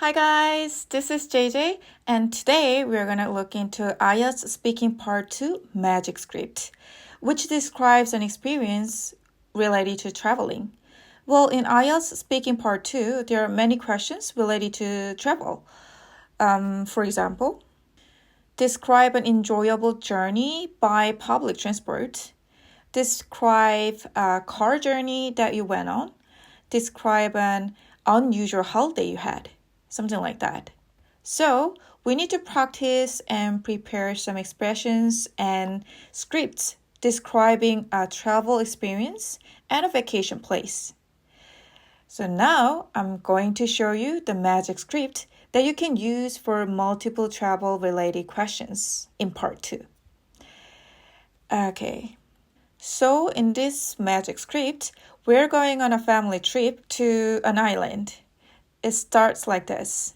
Hi guys, this is JJ, and today we're going to look into IELTS Speaking Part 2 Magic Script, which describes an experience related to traveling. Well, in IELTS Speaking Part 2, there are many questions related to travel. For example, describe an enjoyable journey by public transport. Describe a car journey that you went on. Describe an unusual holiday you had. Something like that. So we need to practice and prepare some expressions and scripts describing a travel experience and a vacation place. So now I'm going to show you the magic script that you can use for multiple travel-related questions in part 2. Okay, so in this magic script, we're going on a family trip to an island. It starts like this.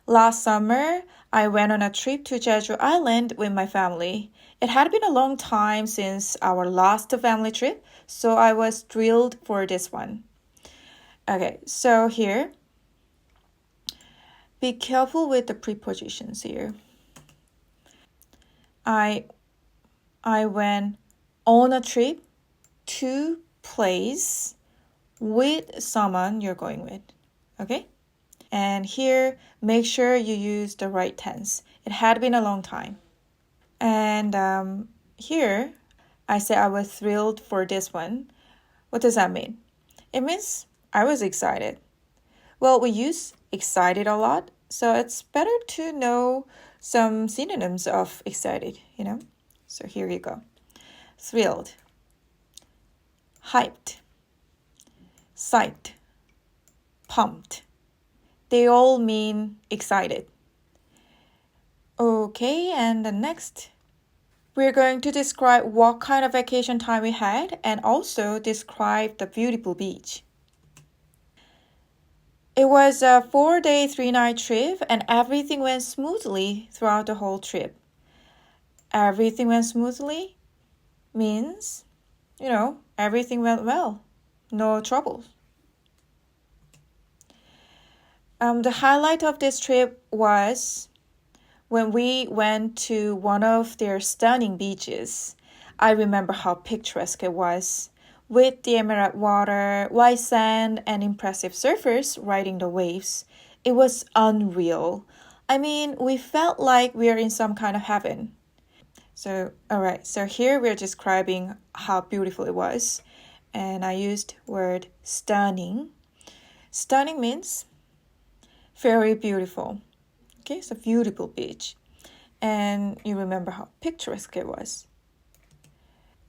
Last summer, I went on a trip to Jeju Island with my family. It had been a long time since our last family trip, so I was thrilled for this one. Okay, so here, be careful with the prepositions here. I went on a trip to place with someone you're going with. Okay? And here, make sure you use the right tense. It had been a long time. And here, I say I was thrilled for this one. What does that mean? It means I was excited. Well, we use excited a lot, so it's better to know some synonyms of excited, So here you go. Thrilled, hyped, psyched, pumped. They all mean excited. Okay, and the next, we're going to describe what kind of vacation time we had and also describe the beautiful beach. It was a 4-day, 3-night trip and everything went smoothly throughout the whole trip. Everything went smoothly means, everything went well. No troubles. The highlight of this trip was when we went to one of their stunning beaches. I remember how picturesque it was, with the emerald water, white sand, and impressive surfers riding the waves. It was unreal. I mean, we felt like we were in some kind of heaven. So here we're describing how beautiful it was. And I used word stunning. Stunning means very beautiful. Okay, it's a beautiful beach. And you remember how picturesque it was.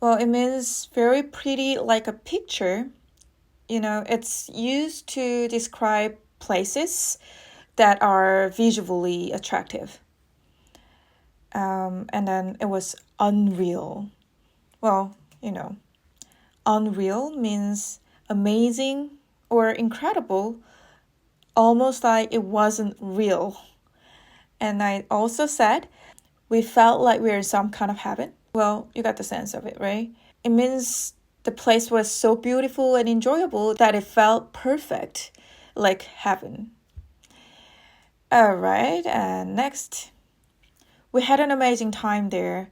Well, it means very pretty, like a picture. It's used to describe places that are visually attractive. And then it was unreal. Well, unreal means amazing or incredible, almost like it wasn't real. And I also said we felt like we were in some kind of heaven. Well, you got the sense of it, right? It means the place was so beautiful and enjoyable that it felt perfect, like heaven. All right, and next, we had an amazing time there.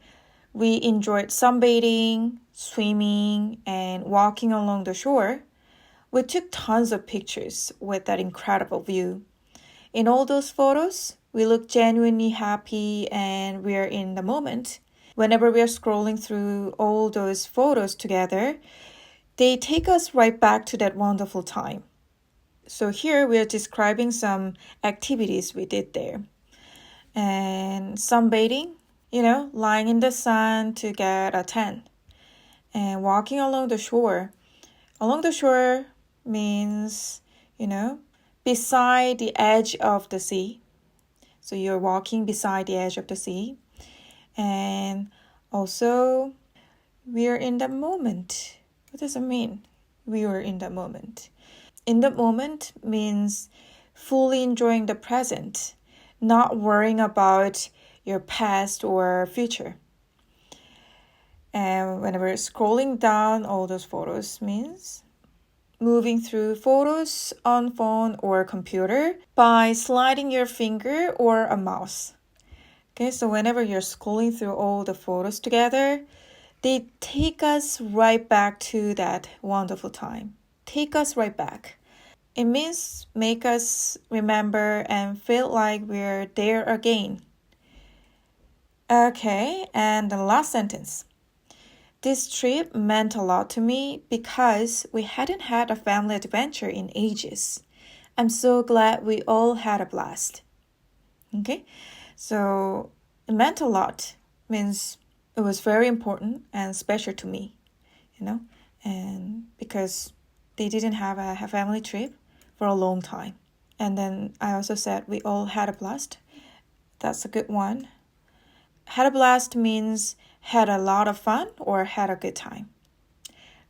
We enjoyed sunbathing, swimming, and walking along the shore. We took tons of pictures with that incredible view. In all those photos, we look genuinely happy and we're in the moment. Whenever we're scrolling through all those photos together, they take us right back to that wonderful time. So here we're describing some activities we did there. And sunbathing, lying in the sun to get a tan. And walking along the shore. Along the shore means, beside the edge of the sea. So you're walking beside the edge of the sea. And also, we're in the moment. What does it mean? We are in the moment. In the moment means fully enjoying the present, not worrying about your past or future. And whenever scrolling down all those photos means moving through photos on phone or computer by sliding your finger or a mouse. Okay, so whenever you're scrolling through all the photos together, they take us right back to that wonderful time. Take us right back. It means make us remember and feel like we're there again. Okay, and the last sentence. This trip meant a lot to me because we hadn't had a family adventure in ages. I'm so glad we all had a blast. Okay, so it meant a lot means it was very important and special to me, and because they didn't have a family trip for a long time. And then I also said we all had a blast. That's a good one. Had a blast means had a lot of fun or had a good time.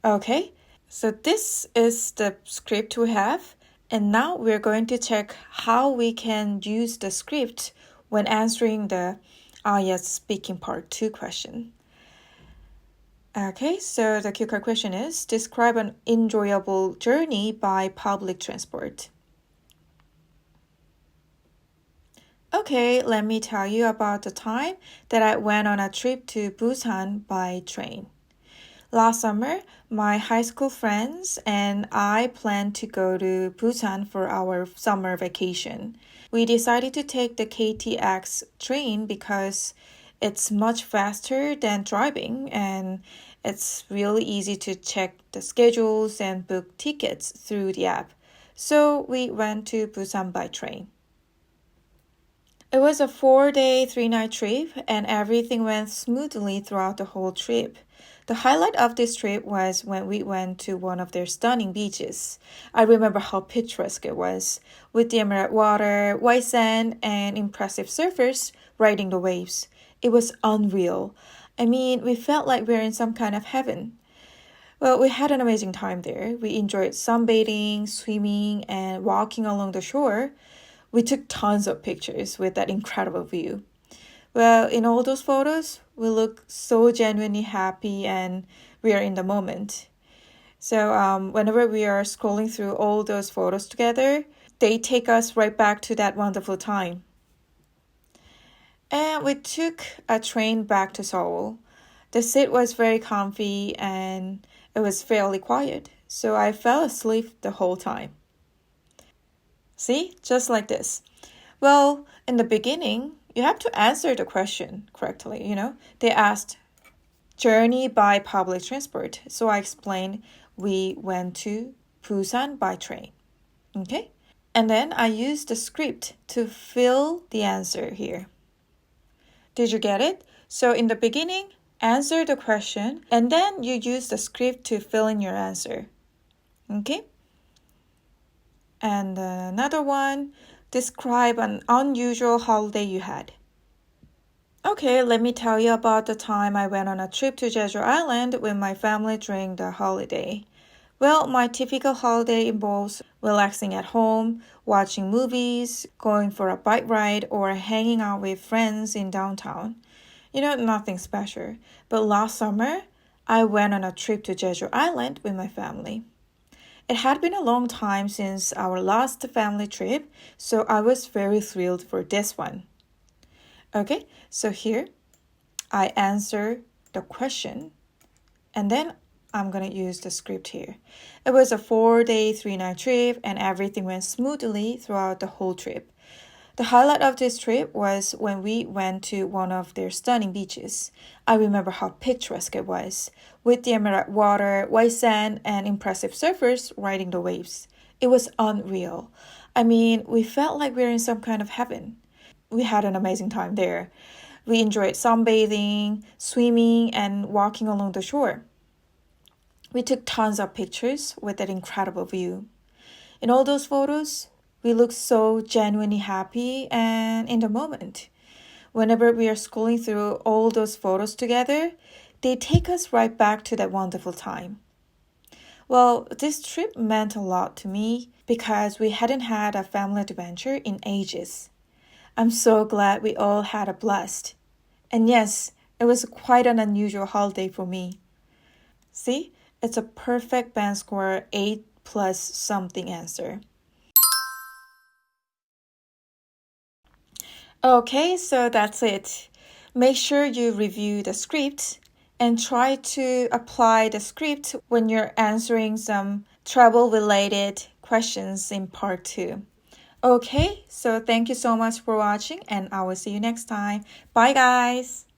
Okay, so this is the script we have. And now we're going to check how we can use the script when answering the IELTS speaking part 2 question. Okay, so the cue card question is, describe an enjoyable journey by public transport. Okay, let me tell you about the time that I went on a trip to Busan by train. Last summer, my high school friends and I planned to go to Busan for our summer vacation. We decided to take the KTX train because it's much faster than driving and it's really easy to check the schedules and book tickets through the app. So we went to Busan by train. It was a 4-day, 3-night trip and everything went smoothly throughout the whole trip. The highlight of this trip was when we went to one of their stunning beaches. I remember how picturesque it was, with the emerald water, white sand, and impressive surfers riding the waves. It was unreal. I mean, we felt like we were in some kind of heaven. Well, we had an amazing time there. We enjoyed sunbathing, swimming, and walking along the shore. We took tons of pictures with that incredible view. Well, in all those photos, we look so genuinely happy and we are in the moment. So whenever we are scrolling through all those photos together, they take us right back to that wonderful time. And we took a train back to Seoul. The seat was very comfy and it was fairly quiet, so I fell asleep the whole time. See, just like this. Well, in the beginning, you have to answer the question correctly, They asked, journey by public transport. So I explained we went to Busan by train. Okay? And then I used the script to fill the answer here. Did you get it? So in the beginning, answer the question, and then you use the script to fill in your answer. Okay? And another one, describe an unusual holiday you had. Okay, let me tell you about the time I went on a trip to Jeju Island with my family during the holiday. Well, my typical holiday involves relaxing at home, watching movies, going for a bike ride, or hanging out with friends in downtown. Nothing special. But last summer, I went on a trip to Jeju Island with my family. It had been a long time since our last family trip, so I was very thrilled for this one. Okay, so here I answer the question and then I'm going to use the script here. It was a 4-day, 3-night trip and everything went smoothly throughout the whole trip. The highlight of this trip was when we went to one of their stunning beaches. I remember how picturesque it was, with the emerald water, white sand, and impressive surfers riding the waves. It was unreal. I mean, we felt like we were in some kind of heaven. We had an amazing time there. We enjoyed sunbathing, swimming, and walking along the shore. We took tons of pictures with that incredible view. In all those photos, we look so genuinely happy and in the moment. Whenever we are scrolling through all those photos together, they take us right back to that wonderful time. Well, this trip meant a lot to me because we hadn't had a family adventure in ages. I'm so glad we all had a blast. And yes, it was quite an unusual holiday for me. See, it's a perfect band score 8 plus something answer. Okay, so that's it. Make sure you review the script and try to apply the script when you're answering some travel-related questions in part 2. Okay, so thank you so much for watching and I will see you next time. Bye guys!